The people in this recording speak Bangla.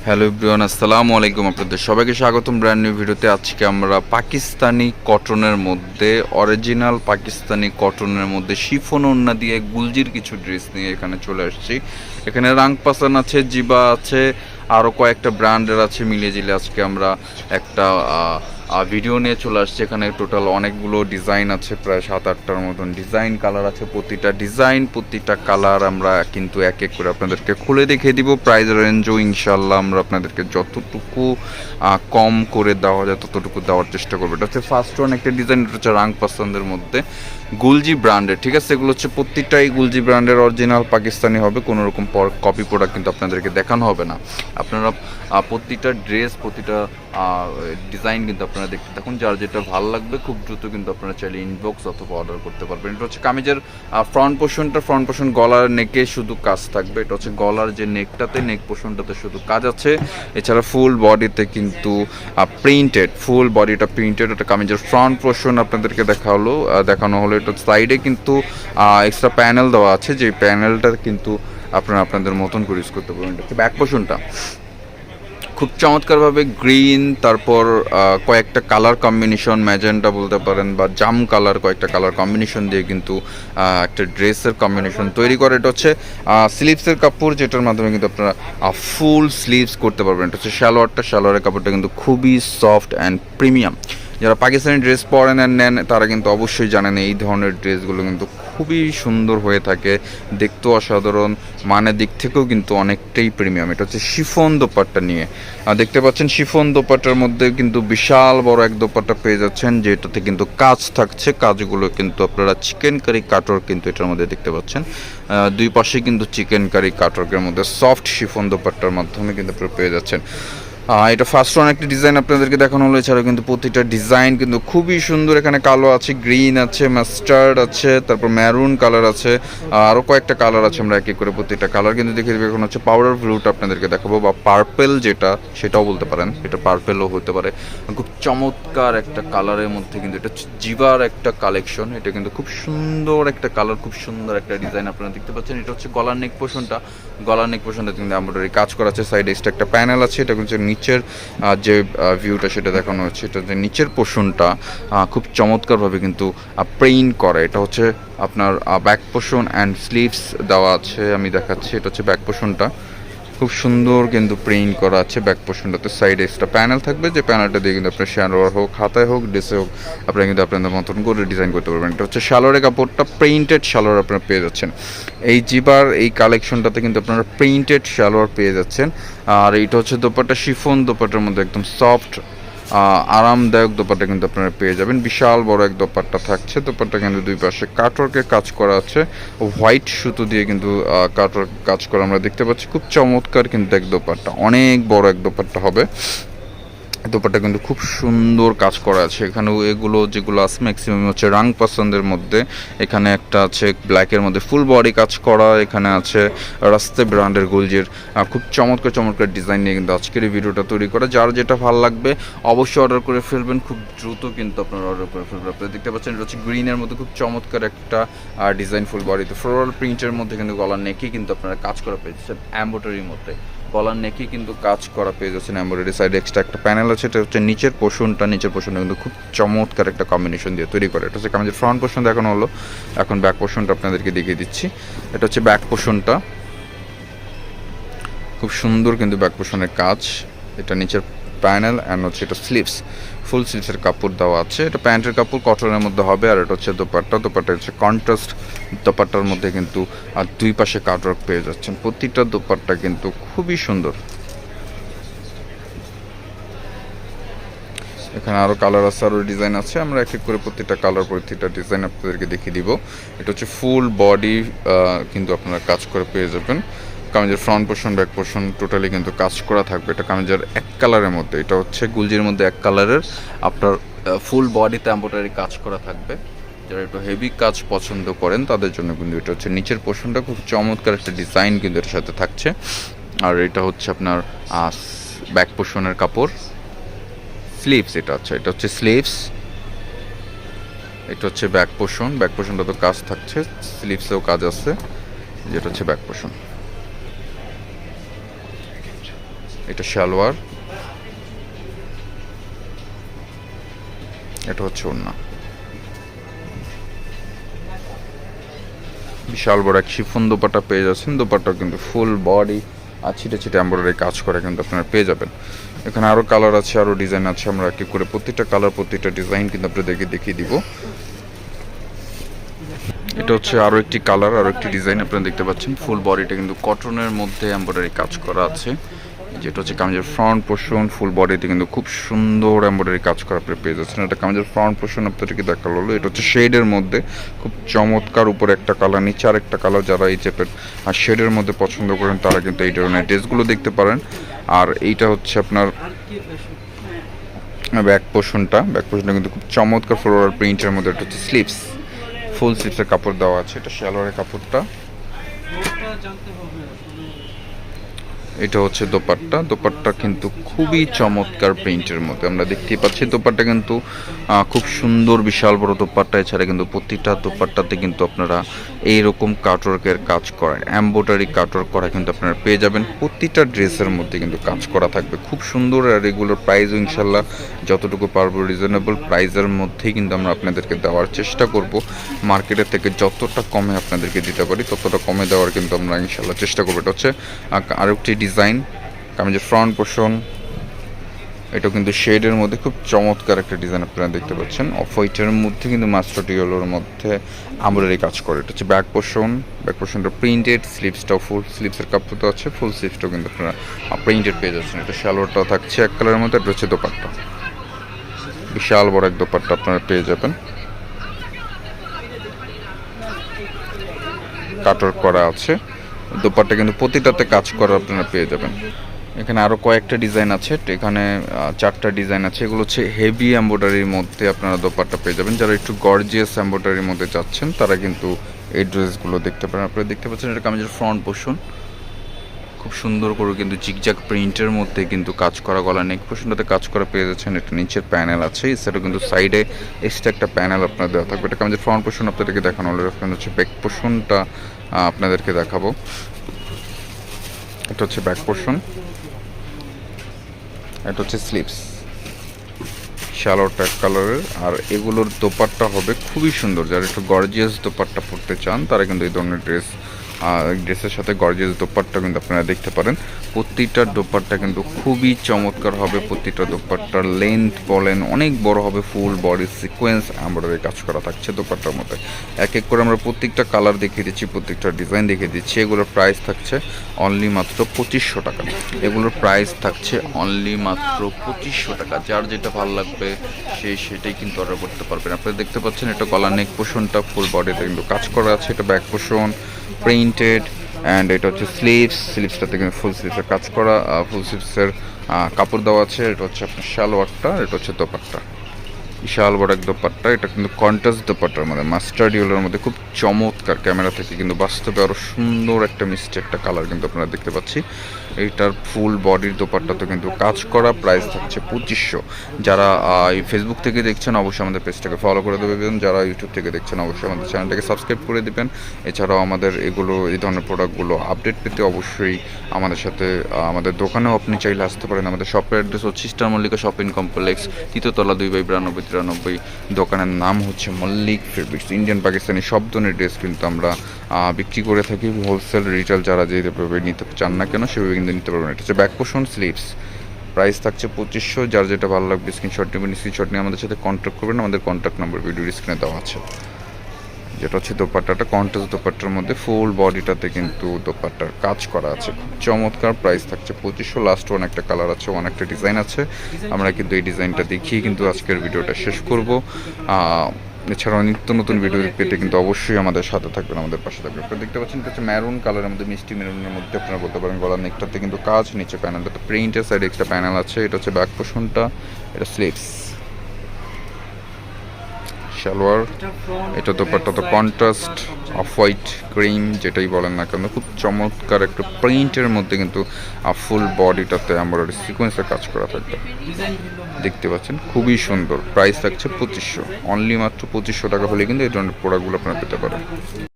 হ্যালো এভরিওয়ান, আসসালামু আলাইকুম। আপনাদের সবাইকে স্বাগতম ব্র্যান্ড নিউ ভিডিওতে। আজকে আমরা পাকিস্তানি কটনের মধ্যে, অরিজিনাল পাকিস্তানি কটনের মধ্যে শিফন ওড়না দিয়ে গুলজির কিছু ড্রেস নিয়ে এখানে চলে আসছি। এখানে রাংপাসান আছে, জিবা আছে, আরও কয়েকটা ব্র্যান্ডের আছে, মিলিয়ে জিলে আজকে আমরা একটা ভিডিও নিয়ে চলে আসছি। এখানে টোটাল অনেকগুলো ডিজাইন আছে, প্রায় 7-8টার মতন ডিজাইন কালার আছে। প্রতিটা কালার আমরা কিন্তু এক এক করে আপনাদেরকে খুলে দেখিয়ে দিব। প্রাইস রেঞ্জও ইনশাল্লাহ আমরা আপনাদেরকে যতটুকু কম করে দেওয়া যায় ততটুকু দেওয়ার চেষ্টা করবো। এটা হচ্ছে ফার্স্ট ওয়ান একটা ডিজাইন, এটা হচ্ছে রাং পাসান্দের মধ্যে গুলজি ব্র্যান্ডের, ঠিক আছে। এগুলো হচ্ছে প্রত্যেকটাই গুলজি ব্র্যান্ডের অরিজিনাল পাকিস্তানি হবে, কোনো রকম কপি প্রোডাক্ট কিন্তু আপনাদেরকে দেখানো হবে না। আপনারা প্রতিটা ড্রেস, প্রতিটা ডিজাইন কিন্তু আপনারা দেখতে থাকুন। যার যেটা ভালো লাগবে খুব দ্রুত কিন্তু আপনারা চাইলে ইনবক্স অথবা অর্ডার করতে পারবেন। এটা হচ্ছে কামিজের ফ্রন্ট পোর্শন, গলার নেকে শুধু কাজ থাকবে। এটা হচ্ছে গলার যে নেকটাতে, নেক পোর্শনটাতে শুধু কাজ আছে। এছাড়া ফুল বডিতে কিন্তু প্রিন্টেড, ফুল বডিটা প্রিন্টেড। এটা কামিজের ফ্রন্ট পোর্শন আপনাদেরকে দেখানো হলো। এটা সাইডে কিন্তু এক্সট্রা প্যানেল দেওয়া আছে, যে প্যানেলটা কিন্তু আপনারা আপনাদের মতন করে ইউজ করতে পারবেন। এটা হচ্ছে ব্যাক পোর্শনটা খুব চমৎকারভাবে গ্রিন, তারপর কয়েকটা কালার কম্বিনেশন, ম্যাজেন্টা বলতে পারেন বা জাম কালার, কয়েকটা কালার কম্বিনেশন দিয়ে কিন্তু একটা ড্রেসের কম্বিনেশন তৈরি করে। এটা হচ্ছে স্লিভসের কাপড়, যেটার মাধ্যমে কিন্তু আপনারা ফুল স্লিভস করতে পারবেন। এটা হচ্ছে সালোয়ারের কাপড়টা কিন্তু খুবই সফট অ্যান্ড প্রিমিয়াম। যারা পাকিস্তানি ড্রেস পরেন আর নেন তারা কিন্তু অবশ্যই জানেন এই ধরনের ড্রেসগুলো কিন্তু খুবই সুন্দর হয়ে থাকে, দেখতেও অসাধারণ, মানের দিক থেকেও কিন্তু অনেকটাই প্রিমিয়াম। এটা হচ্ছে শিফন দোপাট্টা নিয়ে দেখতে পাচ্ছেন। শিফন দোপাট্টার মধ্যে কিন্তু বিশাল বড় এক দোপাট্টা পেয়ে যাচ্ছেন, যেটাতে কিন্তু কাজ থাকছে। কাজগুলো কিন্তু আপনারা চিকেন কারি কাটওয়ার্ক কিন্তু এটার মধ্যে দেখতে পাচ্ছেন। দুই পাশে কিন্তু চিকেন কারি কাটওয়ার্কের মধ্যে সফট শিফন দোপাট্টার মাধ্যমে কিন্তু আপনারা পেয়ে যাচ্ছেন। এটা ফার্স্ট ওয়ান একটা ডিজাইন আপনাদেরকে দেখানো হলো। এছাড়াও কিন্তু প্রতিটা ডিজাইন কিন্তু খুবই সুন্দর। এখানে কালো আছে, গ্রিন আছে, মাস্টার্ড আছে, তারপর ম্যারুন কালার আছে, আরও কয়েকটা কালার আছে। আমরা এক এক করে প্রতিটা কালার কিন্তু দেখে দেবো। এখন হচ্ছে পাউডার ব্লুটা আপনাদেরকে দেখাবো, বা পার্পেল যেটা, সেটাও বলতে পারেন, এটা পার্পেলও হতে পারে। খুব চমৎকার একটা কালারের মধ্যে কিন্তু এটা জিবার একটা কালেকশন। এটা কিন্তু খুব সুন্দর একটা কালার, খুব সুন্দর একটা ডিজাইন আপনারা দেখতে পাচ্ছেন। এটা হচ্ছে গলার নেক পোর্শনটা কিন্তু এমব্রয়ডারি কাজ করা আছে। সাইডে একটা প্যানেল আছে। এটা কিন্তু নিচের যে ভিউটা সেটা দেখানো হচ্ছে। এটা যে নিচের পোর্শনটা খুব চমৎকারভাবে কিন্তু প্রিন্ট করা। এটা হচ্ছে আপনার ব্যাক পোর্শন অ্যান্ড স্লিভস দেওয়া আছে, আমি দেখাচ্ছি। এটা হচ্ছে ব্যাক পোর্শনটা, খুব সুন্দর কিন্তু প্রিন্ট করা আছে। ব্যাক পোর্শনটাতে সাইডে এক্সট্রা প্যানেল থাকবে, যে প্যানেলটা দিয়ে কিন্তু আপনার সালোয়ার হোক, হাতায় হোক, ড্রেসে হোক, আপনারা কিন্তু আপনাদের মতন করে ডিজাইন করতে পারবেন। এটা হচ্ছে সালোয়ারের কাপড়টা, প্রিন্টেড সালোয়ার আপনারা পেয়ে যাচ্ছেন। এই জিবার এই কালেকশনটাতে কিন্তু আপনারা প্রিন্টেড সালোয়ার পেয়ে যাচ্ছেন। আর এইটা হচ্ছে দোপাট্টা, শিফন দোপাট্টার মধ্যে একদম সফট আরামদায়ক দোপাট্টা কিন্তু আপনারা পেয়ে যাবেন। বিশাল বড় এক দোপাট্টা থাকছে। দোপাট্টা কিন্তু দুই পাশে কাটওয়ার্কের কাজ করা আছে, হোয়াইট সুতো দিয়ে কিন্তু কাটওয়ার্ক কাজ করা আমরা দেখতে পাচ্ছি। খুব চমৎকার কিন্তু এক দোপাট্টা, অনেক বড় এক দোপাট্টা হবে। দোপাট্টা কিন্তু খুব সুন্দর কাজ করা আছে। এখানেও এগুলো যেগুলো আছে ম্যাক্সিমাম হচ্ছে রাং পছন্দের মধ্যে। এখানে একটা আছে ব্ল্যাকের মধ্যে ফুল বডি কাজ করা। এখানে আছে রাস্তে ব্র্যান্ডের গুলজির খুব চমৎকার ডিজাইন নিয়ে কিন্তু আজকের এই ভিডিওটা তৈরি করা। যার যেটা ভালো লাগবে অবশ্যই অর্ডার করে ফেলবেন, খুব দ্রুত কিন্তু আপনারা অর্ডার করে ফেলবেন। আপনারা দেখতে পাচ্ছেন এটা হচ্ছে গ্রিনের মধ্যে খুব চমৎকার একটা ডিজাইন, ফুল বডিতে ফ্লোরাল প্রিন্টের মধ্যে কিন্তু গলার নেকেই কিন্তু আপনারা কাজ করা পেয়েছেন এমব্রয়ডারির মধ্যে। গলার নেকে কিন্তু কাজ করা পেয়ে যাচ্ছেন এমব্রয়ডারি। সাইডে এক্সট্রা একটা প্যানেল আছে। এটা হচ্ছে নিচের পোর্শনটা কিন্তু খুব চমৎকার একটা কম্বিনেশন দিয়ে তৈরি করে। এটা হচ্ছে আমাদের ফ্রন্ট পোর্শন দেখানো হলো, এখন ব্যাক পোর্শনটা আপনাদেরকে দেখিয়ে দিচ্ছি। এটা হচ্ছে ব্যাক পোর্শনটা, খুব সুন্দর কিন্তু ব্যাক পোর্শনের কাজ। এটা নিচের প্যানেল অ্যান্ড হচ্ছে এটা স্লিভস, ফুল স্লিভসের কাপড় দেওয়া আছে। এটা প্যান্টের কাপড় কটনের মধ্যে হবে। আর এটা হচ্ছে দোপাট্টা হচ্ছে কন্ট্রাস্ট দোপাট্টার মধ্যে কিন্তু আর দুই পাশে কাটওয়ার্ক পেয়ে যাচ্ছেন। প্রতিটা দোপাট্টা কিন্তু খুবই সুন্দর। এখানে আরও কালার আছে, আরও ডিজাইন আছে। আমরা এক এক করে প্রতিটা কালার, প্রতিটা ডিজাইন আপনাদেরকে দেখিয়ে দিব। এটা হচ্ছে ফুল বডি কিন্তু আপনারা কাজ করে পেয়ে যাবেন। কামিজের front portion, back portion totally কিন্তু কাজ করা থাকবে। এটা কামিজের এক কালারের মধ্যে, এটা হচ্ছে গুলজির মধ্যে এক কালারের আপনার ফুল বডিতে এমব্রয়ডারি কাজ করা থাকবে। যারা একটু হেভি কাজ পছন্দ করেন তাদের জন্য কিন্তু এটা হচ্ছে নিচের পোর্শনটা, খুব চমৎকার একটা ডিজাইন কিন্তু এর সাথে থাকছে। আর এটা হচ্ছে আপনার ব্যাক পোর্শনের কাপড়, স্লিভস। এটা হচ্ছে স্লিভস। এটা হচ্ছে ব্যাক পোর্শনটা তো কাজ থাকছে, স্লিভসেও কাজ আছে। যেটা হচ্ছে ব্যাক পোর্শন। এটা সালোয়ার, এটা হচ্ছে ওড়না। বিশাল বড় এক শিফন দোপাট্টা পেয়ে যাচ্ছেন। দোপাট্টা কিন্তু ফুল বডি আর ছিটে ছিটে এমব্রয়ডারি কাজ করে কিন্তু আপনারা পেয়ে যাবেন। এখানে আরও কালার আছে, আরও ডিজাইন আছে। আমরা এক এক করে প্রত্যেকটা কালার, প্রত্যেকটা ডিজাইন কিন্তু আপনাদেরকে দেখিয়ে দিব। এটা হচ্ছে আরও একটি কালার, আরও একটি ডিজাইন আপনারা দেখতে পাচ্ছেন। ফুল বডিটা কিন্তু কটনের মধ্যে এমব্রয়ডারি কাজ করা আছে। যেটা হচ্ছে কামিজের ফ্রন্ট পোর্শন, ফুল বডিতে কিন্তু খুব সুন্দর এমব্রয়ডারি কাজ করা আপনি পেয়ে যাচ্ছেন। এটা কামিজের ফ্রন্ট পোর্শন আপনাদেরকে দেখালো হলো। এটা হচ্ছে শেডের মধ্যে খুব চমৎকার, উপরে একটা কালার, নিচে আর একটা কালার। যারা এই টাইপের আর শেডের মধ্যে পছন্দ করেন তারা কিন্তু এই ধরনের ড্রেসগুলো দেখতে পারেন। আর এইটা হচ্ছে আপনার ব্যাক পোর্শনটা কিন্তু খুব চমৎকার ফ্লোরাল প্রিন্টের মধ্যে। এটা হচ্ছে স্লিভস, ফুল স্লিভসের কাপড় দেওয়া আছে। এটা সালোয়ারের কাপড়টা। এটা হচ্ছে দোপাট্টা কিন্তু খুবই চমৎকার প্রিন্টের মধ্যে আমরা দেখতেই পাচ্ছি। দোপাট্টা কিন্তু খুব সুন্দর, বিশাল বড় দোপাট্টা। এছাড়া কিন্তু প্রতিটা দোপাট্টাতে কিন্তু আপনারা এইরকম কাটওয়ার্কের কাজ করা, এমব্রয়ডারি কাটওয়ার্ক করা কিন্তু আপনারা পেয়ে যাবেন। প্রতিটা ড্রেসের মধ্যে কিন্তু কাজ করা থাকবে, খুব সুন্দর। আর এগুলোর প্রাইসও ইনশাল্লাহ যতটুকু পারবো রিজনেবল প্রাইসের মধ্যেই কিন্তু আমরা আপনাদেরকে দেওয়ার চেষ্টা করব। মার্কেটের থেকে যতটা কমে আপনাদেরকে দিতে পারি ততটা কমে দেওয়ার কিন্তু আমরা ইনশাল্লাহ চেষ্টা করবো। এটা হচ্ছে আরেকটি ডিজাইন, কামিজের ফ্রন্ট পোর্শন। এটাও কিন্তু শেডের মধ্যে খুব চমৎকার একটা ডিজাইন আপনারা দেখতে পাচ্ছেন। অফ হোয়াইটের মধ্যে কিন্তু মাস্টার্ড ইয়েলোর মধ্যে এমব্রয়ডারি কাজ করে। এটা হচ্ছে ব্যাক পোর্শনটা প্রিন্টেড, স্লিভসটাও ফুল স্লিভসের কাপড় তো আছে, ফুল স্লিভসটাও কিন্তু আপনারা প্রিন্টেড পেয়ে যাচ্ছেন। এটা সালোয়ারটাও থাকছে এক কালারের মধ্যে। এটা হচ্ছে দোপাট্টা, বিশাল বড় এক দোপাট্টা আপনারা পেয়ে যাবেন। কাটওয়ার্ক করা আছে। দোপাট্টা কিন্তু প্রতিটাতে কাজ করা আপনারা পেয়ে যাবেন। এখানে আরও কয়েকটা ডিজাইন আছে, এখানে 4টা ডিজাইন আছে। এগুলো হচ্ছে হেভি এমব্রয়ডারির মধ্যে আপনারা দোপাট্টা পেয়ে যাবেন। যারা একটু গর্জিয়াস এমব্রয়ডারির মধ্যে চাচ্ছেন তারা কিন্তু এই ড্রেসগুলো দেখতে পারেন। আপনারা দেখতে পাচ্ছেন এটা কামিজের ফ্রন্ট পোর্শন, খুব সুন্দর করে কিন্তু জিগজ্যাগ প্রিন্টের মধ্যে কিন্তু কাজ করা। গলা নেক পোর্শনটাতে কাজ করা পেয়ে যাচ্ছেন। এটা নিচের প্যানেল আছে, এছাড়াও কিন্তু সাইডে এক্সট্রা একটা প্যানেল আপনার দেওয়া থাকবে। এটা কামিজের ফ্রন্ট পোর্শন আপনাদেরকে দেখানো হলো। হচ্ছে ব্যাক পোর্শনটা আপনাদেরকে দেখাবো। এটা হচ্ছে ব্যাক পোর্শন, এটা হচ্ছে স্লিভস, সালোয়ারটা এক কালারের। আর এগুলোর দোপাট্টা হবে খুবই সুন্দর। যারা একটু গর্জিয়াস দোপাট্টা পরতে চান তারা কিন্তু এই ধরনের ড্রেসের সাথে গর্জিয়াস দোপাট্টা কিন্তু আপনারা দেখতে পারেন। প্রতিটা দোপাট্টা কিন্তু খুবই চমৎকার হবে। প্রতিটা দোপাট্টার লেন্থ বলেন অনেক বড় হবে। ফুল বডি সিকোয়েন্স এমব্রয়ডারি কাজ করা থাকছে দোপাট্টার মধ্যে। এক এক করে আমরা প্রত্যেকটা কালার দেখিয়ে দিচ্ছি, প্রত্যেকটা ডিজাইন দেখিয়ে দিচ্ছি। এগুলোর প্রাইস থাকছে অনলি মাত্র 2500 টাকা। এগুলোর প্রাইস থাকছে অনলি মাত্র 2500 টাকা। যার যেটা ভালো লাগবে সেটাই কিন্তু অর্ডার করতে পারবেন। আপনারা দেখতে পাচ্ছেন এটা গলা নেক পোর্শনটা ফুল বডিতে কিন্তু কাজ করা আছে। এটা ব্যাক পোর্শন প্রিন্টেড, অ্যান্ড এটা হচ্ছে স্লিভসটাতে কিন্তু ফুল স্লিভসের কাজ করা, ফুল স্লিভসের কাপড় দেওয়া আছে। এটা হচ্ছে আপনার সালোয়ারটা, এটা হচ্ছে দোপাট্টা, বিশাল বড় এক দোপাট্টা। এটা কিন্তু কন্ট্রাস্ট দোপাট্টার মধ্যে, মাস্টার্ড ইয়েলোর মধ্যে খুব চমৎকার। ক্যামেরা থেকে কিন্তু বাস্তবে আরও সুন্দর একটা মিষ্টি একটা কালার কিন্তু আপনারা দেখতে পাচ্ছি। এইটার ফুল বডির দোপাট্টাতে কিন্তু কাজ করা। প্রাইস থাকছে 2500। যারা এই ফেসবুক থেকে দেখছেন অবশ্যই আমাদের পেজটাকে ফলো করে দেবেন। যারা ইউটিউব থেকে দেখছেন অবশ্যই আমাদের চ্যানেলটাকে সাবস্ক্রাইব করে দেবেন। এছাড়াও আমাদের এই ধরনের প্রোডাক্টগুলো আপডেট পেতে অবশ্যই আমাদের সাথে আমাদের দোকানেও আপনি চাইলে আসতে পারেন। আমাদের শপের অ্যাড্রেস হচ্ছে ইস্টার মল্লিকা শপিং কমপ্লেক্স, 3তলা 2/92-93। দোকানের নাম হচ্ছে মল্লিক ফেব্রিক্স। ইন্ডিয়ান পাকিস্তানি সব ধরনের ড্রেস কিন্তু আমরা বিক্রি করে থাকি। হোলসেল রিটেল যারা যেভাবে নিতে চান না কেন সেভাবে কিন্তু নিতে পারবেন। এটা হচ্ছে ব্যাক পোর্শন স্লিভস, প্রাইস থাকছে 2500। যার যেটা ভালো লাগবে স্ক্রিনশট নেবেন, স্ক্রিনশট নিয়ে আমাদের সাথে কন্ট্যাক্ট করবেন। আমাদের কন্ট্যাক্ট নাম্বার ভিডিওর স্ক্রিনে দেওয়া আছে। যেটা হচ্ছে দোপাট্টাটা কন্ট্রাস্ট দোপাট্টার মধ্যে ফুল বডিটাতে কিন্তু দোপাট্টার কাজ করা আছে, চমৎকার। প্রাইস থাকছে 2500। লাস্ট একটা কালার আছে, একটা ডিজাইন আছে। আমরা কিন্তু এই ডিজাইনটা দেখিয়ে কিন্তু আজকের ভিডিওটা শেষ করব। এছাড়াও নিত্য নতুন ভিডিও পেতে কিন্তু অবশ্যই আমাদের সাথে থাকবেন, আমাদের পাশে থাকবেন। আপনারা দেখতে পাচ্ছেন এটা হচ্ছে ম্যারুন কালারের মধ্যে, মিষ্টি মেরুনের মধ্যে আপনারা বলতে পারেন। গলার নেকটাতে কিন্তু কাজ, নিচে প্যানেলটাতে প্রিন্টের সাইড এক্সট্রা প্যানেল আছে। এটা হচ্ছে ব্যাক পোর্শনটা, এটা স্লিভস, সালোয়ার। এটা দোপাট্টা তো কন্ট্রাস্ট অফ হোয়াইট ক্রিম যেটাই বলেন না কেন, খুব চমৎকার একটা প্রিন্টের মধ্যে কিন্তু ফুল বডিটাতে এমব্রয়ডারি সিকোয়েন্সের কাজ করা থাকবে। দেখতে পাচ্ছেন খুবই সুন্দর। প্রাইস থাকছে 2500, অনলি মাত্র 2500 টাকা হলে কিন্তু এই ধরনের প্রোডাক্টগুলো আপনারা পেতে পারেন।